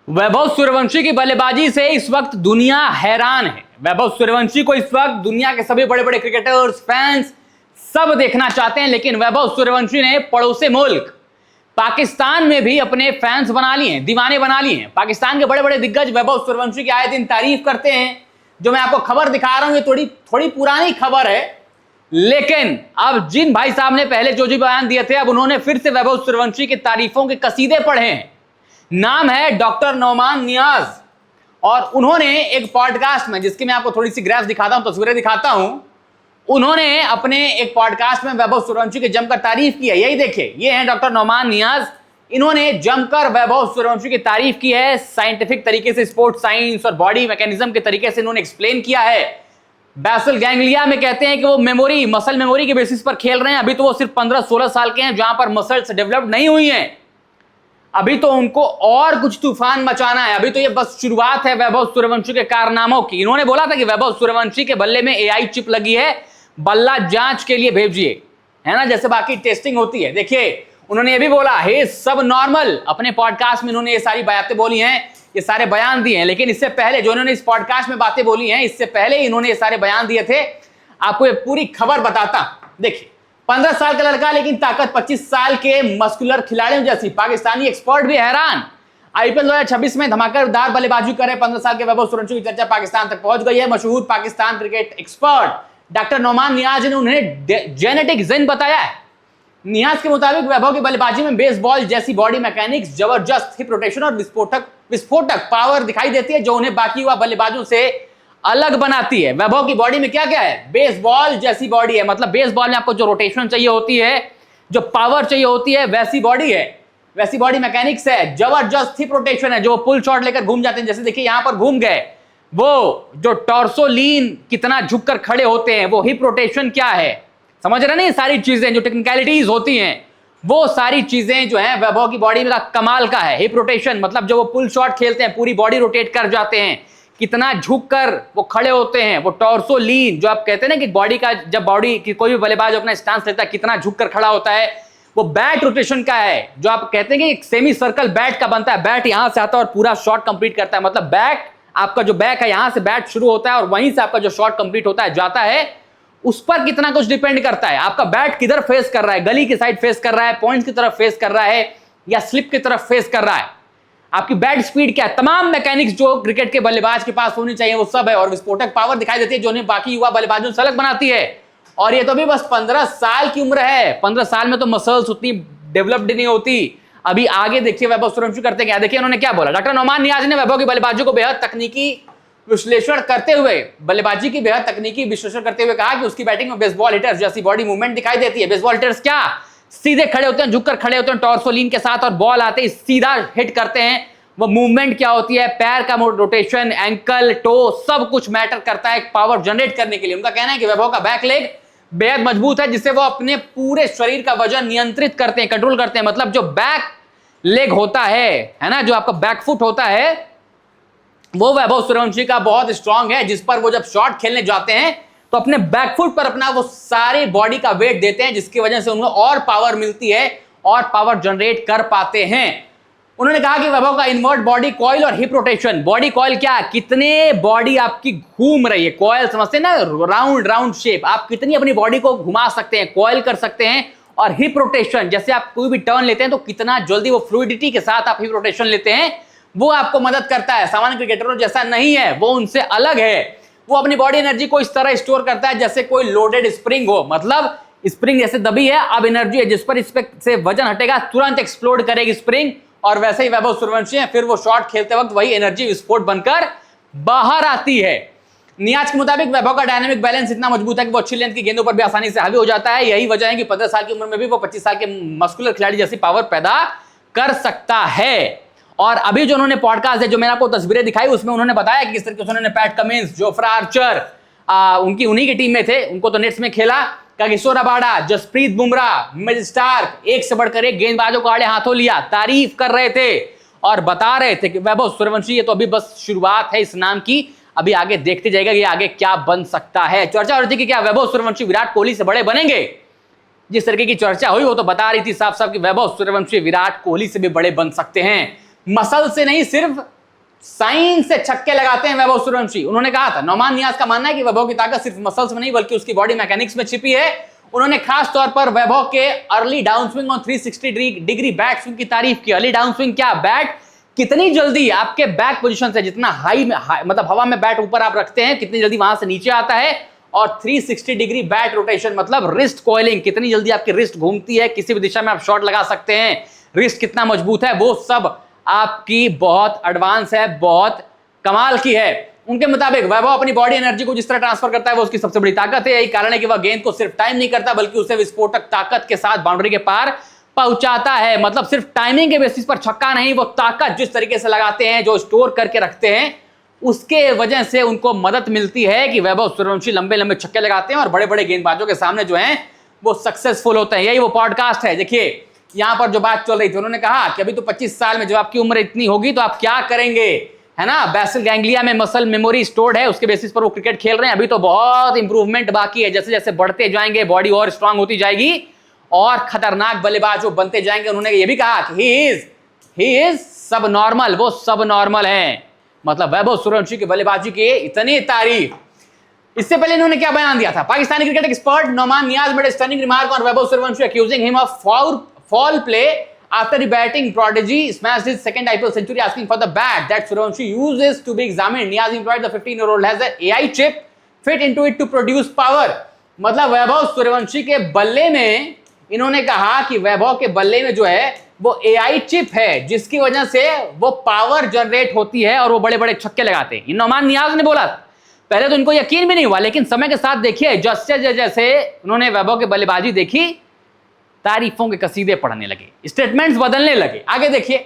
वैभव सूर्यवंशी की बल्लेबाजी से इस वक्त दुनिया हैरान है। वैभव सूर्यवंशी को इस वक्त दुनिया के सभी बड़े बड़े क्रिकेटर्स, फैंस सब देखना चाहते हैं, लेकिन वैभव सूर्यवंशी ने पड़ोसी मुल्क पाकिस्तान में भी अपने फैंस बना लिए हैं, दीवाने बना लिए हैं। पाकिस्तान के बड़े बड़े दिग्गज वैभव सूर्यवंशी की आए दिन तारीफ करते हैं। जो मैं आपको खबर दिखा रहा हूं ये थोड़ी पुरानी खबर है, लेकिन अब जिन भाई साहब ने पहले जो बयान दिए थे, अब उन्होंने फिर से वैभव सूर्यवंशी की तारीफों के कसीदे पढ़े हैं। नाम है डॉक्टर नौमान नियाज, और उन्होंने एक पॉडकास्ट में, जिसकी मैं आपको थोड़ी सी ग्राफ दिखाता हूं, तस्वीरें दिखाता हूं, उन्होंने अपने एक पॉडकास्ट में वैभव सूर्यवंशी की जमकर तारीफ की है। यही देखिए, ये हैं डॉक्टर नौमान नियाज। इन्होंने जमकर वैभव सूर्यवंशी की तारीफ की है। साइंटिफिक तरीके से, स्पोर्ट्स साइंस और बॉडी मैकेनिज्म के तरीके से इन्होंने एक्सप्लेन किया है। बेसल गैंग्लिया में कहते हैं कि वो मेमोरी, मसल मेमोरी के बेसिस पर खेल रहे हैं। अभी तो वो सिर्फ 15-16 साल के हैं, जहां पर मसल्स डेवलप नहीं हुई हैं। अभी तो उनको और कुछ तूफान मचाना है। अभी तो ये बस शुरुआत है वैभव सूर्यवंशी के कारनामों की। इन्होंने बोला था कि वैभव सूर्यवंशी के बल्ले में एआई चिप लगी है, बल्ला जांच के लिए भेजिए, है ना, जैसे बाकी टेस्टिंग होती है। देखिए, उन्होंने ये भी बोला हे सब नॉर्मल। अपने पॉडकास्ट में इन्होंने ये सारी बातें बोली हैं, ये सारे बयान दिए हैं। लेकिन इससे पहले जो इन्होंने इस पॉडकास्ट में बातें बोली हैं, इससे पहले इन्होंने ये सारे बयान दिए थे। आपको ये पूरी खबर बताता। देखिए, 15 साल का लड़का लेकिन ताकत 25 साल के मस्कुलर खिलाड़ियों जैसी। पाकिस्तानी एक्सपर्ट भी हैरान। आईपीएल 2026 में धमाकेदार बल्लेबाजी करे 15 साल के वैभव सूर्यवंशी की चर्चा पाकिस्तान तक पहुंच गई है। मशहूर Pakistan cricket expert doctor Nauman Niaz ने उन्हें जेनेटिक जिन बताया है। नियाज के मुताबिक वैभव की बल्लेबाजी में बेसबॉल जैसी बॉडी मैकेनिक्स, जबरदस्त हिप रोटेशन और विस्फोटक पावर दिखाई देती है, जो उन्हें बाकी युवा बल्लेबाजों से अलग बनाती है। वैभव की बॉडी में क्या क्या है? बेसबॉल जैसी बॉडी है। मतलब बेसबॉल में आपको जो रोटेशन चाहिए होती है, जो पावर चाहिए होती है, वैसी बॉडी है, वैसी बॉडी मैकेनिक्स है। जबरदस्त हिप रोटेशन है, जो पुल शॉट लेकर घूम जाते हैं। जैसे देखिए, यहां पर घूम गए, वो जो टॉर्सो लीन कितना झुककर खड़े होते हैं, वो हिप रोटेशन क्या है, समझ रहे नहीं? सारी चीजें जो टेक्निकलिटीज होती हैं, वो सारी चीजें जो है वैभव की बॉडी में कमाल का है। हिप रोटेशन मतलब जो वो पुल शॉट खेलते हैं, पूरी बॉडी रोटेट कर जाते हैं, कितना झुककर वो खड़े होते हैं। वो टॉर्सो लीन जो आप कहते हैं ना कि बॉडी का, जब बॉडी की कोई भी बल्लेबाज अपना स्टांस लेता है, कितना झुककर खड़ा होता है। वो बैट रोटेशन का है, जो आप कहते हैं कि एक सेमी सर्कल बैट का बनता है। बैट यहां से आता है और पूरा शॉट कंप्लीट करता है। मतलब बैक, आपका जो बैक है, यहां से बैट शुरू होता है और वहीं से आपका जो शॉट कंप्लीट होता है, जाता है। उस पर कितना कुछ डिपेंड करता है। आपका बैट किधर फेस कर रहा है, गली की साइड फेस कर रहा है, पॉइंट्स की तरफ फेस कर रहा है, या स्लिप की तरफ फेस कर रहा है। आपकी बैट स्पीड क्या है, तमाम मैकेनिक्स जो क्रिकेट के बल्लेबाज के पास होनी चाहिए, वो सब है। और विस्फोटक पावर दिखाई देती है, जो उन्हें बाकी युवा बल्लेबाजों से अलग बनाती है। और ये तो अभी बस 15 साल की उम्र है। 15 साल में तो मसल्स उतनी डेवलप्ड नहीं होती। अभी आगे देखिए वैभव सूर्यवंशी करते क्या। देखिए उन्होंने क्या बोला। डॉक्टर नौमान नियाज ने वैभव की बल्लेबाजी को बेहद तकनीकी विश्लेषण करते हुए, बल्लेबाजी की बेहद तकनीकी विश्लेषण करते हुए कहा कि उसकी बैटिंग में बेसबॉल हिटर्स जैसी बॉडी मूवमेंट दिखाई देती है। बेसबॉल हिटर्स क्या, सीधे खड़े होते हैं, झुककर खड़े होते हैं टॉर्सोलिन के साथ, और बॉल आते ही सीधा हिट करते हैं। वो मूवमेंट क्या होती है, पैर का रोटेशन, एंकल, टो, सब कुछ मैटर करता है पावर जनरेट करने के लिए। उनका कहना है कि वैभव का बैक लेग बेहद मजबूत है, जिससे वो अपने पूरे शरीर का वजन नियंत्रित करते हैं, कंट्रोल करते हैं। मतलब जो बैक लेग होता है ना, जो आपका बैक फुट होता है, वो वैभव सूर्यवंशी का बहुत स्ट्रांग है, जिस पर वो जब शॉट खेलने जाते हैं तो अपने बैकफुट पर अपना वो सारे बॉडी का वेट देते हैं, जिसकी वजह से उनको और पावर मिलती है और पावर जनरेट कर पाते हैं। उन्होंने कहा कि वैभव का इनवर्ट बॉडी कॉइल और हिप रोटेशन। बॉडी कॉइल क्या, कितने बॉडी आपकी घूम रही है, कॉइल समझते हैं ना, राउंड शेप, आप कितनी अपनी बॉडी को घुमा सकते हैं, कॉइल कर सकते हैं। और हिप रोटेशन, जैसे आप कोई भी टर्न लेते हैं तो कितना जल्दी वो फ्लूइडिटी के साथ आप हिप रोटेशन लेते हैं, वो आपको मदद करता है। सामान्य क्रिकेटरों जैसा नहीं है, वो उनसे अलग है। वो अपनी बॉडी एनर्जी को इस तरह स्टोर करता है जैसे कोई लोडेड स्प्रिंग हो। मतलब स्प्रिंग जैसे दबी है, अब एनर्जी है, जिस पर इस पे से वजन हटेगा तुरंत एक्सप्लोड करेगी स्प्रिंग। और वैसे ही वैभव सूर्यवंशी है, फिर वो शॉट खेलते वक्त वही एनर्जी विस्फोट बनकर बाहर आती है। नियाज के मुताबिक वैभव का डायनामिक बैलेंस इतना मजबूत है कि वो अच्छी लेंथ की गेंदों पर भी आसानी से हावी हो जाता है। यही वजह है कि 15 साल की उम्र में भी वो 25 साल के मस्कुलर खिलाड़ी जैसी पावर पैदा कर सकता है। और अभी जो उन्होंने पॉडकास्ट है, जो मैंने आपको तस्वीरें दिखाई, उसमें उन्होंने बताया कि किस तरीके से उन्होंने पैट कमिंस, जोफ्रा आर्चर, उनकी उन्हीं की टीम में थे, उनको तो नेट्स में खेला, किशोर Rabada, Jasprit Bumrah, Mitchell Starc, एक से बढ़कर एक गेंदबाजों को आड़े हाथों लिया, तारीफ कर रहे थे और बता रहे थे कि वैभव सूर्यवंशी ये तो अभी बस शुरुआत है इस नाम की, अभी आगे देखते जाएगा कि आगे क्या बन सकता है। चर्चा हो रही थी कि क्या वैभव सूर्यवंशी विराट कोहली से बड़े बनेंगे। जिस तरीके की चर्चा हुई वो तो बता रही थी साफ साफ कि वैभव सूर्यवंशी विराट कोहली से भी बड़े बन सकते हैं। मसल से नहीं, सिर्फ साइंस से छक्के लगाते हैं वैभव सूर्यवंशी। उन्होंने कहा था, नौमान नियाज का मानना है कि वैभव की ताकत सिर्फ मसल्स में नहीं बल्कि उसकी बॉडी मैकेनिक्स में छिपी है। उन्होंने खास तौर पर वैभव के अर्ली डाउन स्विंग और 360 डिग्री बैक स्विंग की तारीफ की। अर्ली डाउन स्विंग क्या, बैट कितनी जल्दी आपके बैक पोजीशन से, जितना हाई में मतलब हवा में बैट ऊपर आप रखते हैं, कितनी जल्दी वहां से नीचे आता है। और 360 डिग्री बैट रोटेशन मतलब रिस्ट कॉइलिंग, कितनी जल्दी आपकी रिस्ट घूमती है, किसी भी दिशा में आप शॉट लगा सकते हैं, रिस्ट कितना मजबूत है, वो सब आपकी बहुत एडवांस है, बहुत कमाल की है। उनके मुताबिक वैभव अपनी बॉडी एनर्जी को जिस तरह ट्रांसफर करता है वो उसकी सबसे बड़ी ताकत है। यही कारण है कि वह गेंद को सिर्फ टाइम नहीं करता बल्कि उसे विस्फोटक ताकत के साथ बाउंड्री के पार पहुंचाता है। मतलब सिर्फ टाइमिंग के बेसिस पर छक्का नहीं, वो ताकत जिस तरीके से लगाते हैं, जो स्टोर करके रखते हैं, उसके वजह से उनको मदद मिलती है कि वैभव सूर्यवंशी लंबे लंबे छक्के लगाते हैं और बड़े बड़े गेंदबाजों के सामने जो हैं वो सक्सेसफुल होते हैं। यही वो पॉडकास्ट है। देखिए यहां पर जो बात चल रही थी, उन्होंने कहा कि अभी तो 25 साल में जब आपकी उम्र इतनी होगी तो आप क्या करेंगे, है ना। बेसल गैंग्लिया में मसल मेमोरी स्टोर्ड है, उसके बेसिस पर वो क्रिकेट खेल रहे हैं। अभी तो बहुत इंप्रूवमेंट बाकी है, जैसे जैसे बढ़ते जाएंगे बॉडी और स्ट्रांग होती जाएगी और खतरनाक बल्लेबाज वो बनते जाएंगे। उन्होंने ये भी कहा कि ही इज सब नॉर्मल, वो सब नॉर्मल है। मतलब वैभव सूर्यवंशी की बल्लेबाजी की इतनी तारीफ। इससे पहले इन्होंने क्या बयान दिया था, Pakistani cricket expert Nauman Niaz made stunning remark on Vaibhav Suryavanshi accusing him of foul play after the batting prodigy smashed his second IPL century, asking for the bat that Suryavanshi uses to be examined. Niaz implied the 15-year-old has an AI chip fit into it to produce power. मतलब वैभव सूर्यवंशी के बल्ले में इन्होंने कहा कि वैभव के बल्ले में जो है वो AI चिप है जिसकी वजह से वो पावर जनरेट होती है और वो बड़े बड़े छक्के लगाते हैं। नौमान नियाज ने बोला पहले तो इनको यकीन भी नहीं हुआ, लेकिन समय के साथ देखिए जैसे जैसे उन्होंने वैभव की बल्लेबाजी देखी, तारीफों के कसीदे पढ़ने लगे, स्टेटमेंट्स बदलने लगे। आगे देखिए,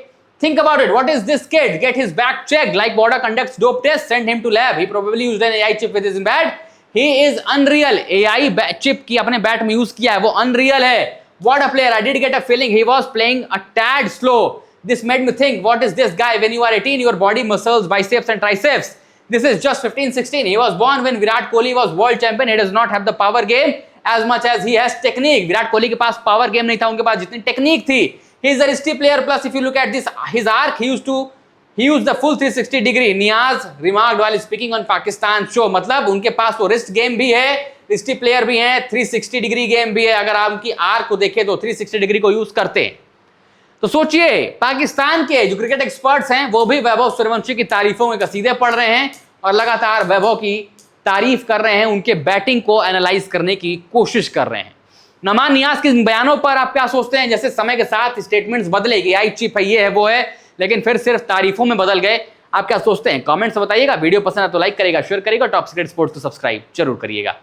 think about it, what is this kid, get his back checked like border conducts dope test, send him to lab, he probably used an AI chip with his bat, he is unreal। AI chip की अपने bat में use किया है, वो unreal है। What a player, I did get a feeling he was playing a tad slow, this made me think what is this guy, when you are 18 your body muscles biceps and triceps, this is just 15-16, he was born when Virat Kohli was world champion, he does not have the power game as much as he has technique। Virat Kohli के पास power game नहीं था, उनके पास जितनी technique थी। he is a risky player, plus if you look at this his arc, he used the full 360 degree, Niaz remarked while speaking on Pakistan show। मतलब उनके पास तो wrist game भी है, रिस्टी प्लेयर भी है, 360 डिग्री गेम भी है। अगर आप उनकी आर्क को देखें तो 360 डिग्री को यूज करते हैं। तो सोचिए पाकिस्तान के जो क्रिकेट एक्सपर्ट्स हैं वो भी वैभव सूर्यवंशी की तारीफों के कसीदे पढ़ रहे हैं और लगातार वैभव की तारीफ कर रहे हैं, उनके बैटिंग को एनालाइज करने की कोशिश कर रहे हैं। नौमान नियाज के बयानों पर आप क्या सोचते हैं? जैसे समय के साथ स्टेटमेंट्स बदले, AI चिप है, ये है, वो है, लेकिन फिर सिर्फ तारीफों में बदल गए। आप क्या सोचते हैं? कमेंट्स में बताइएगा। वीडियो पसंद है तो लाइक करिएगा, शेयर करिएगा, टॉप सीक्रेट स्पोर्ट्स को सब्सक्राइब जरूर करिएगा।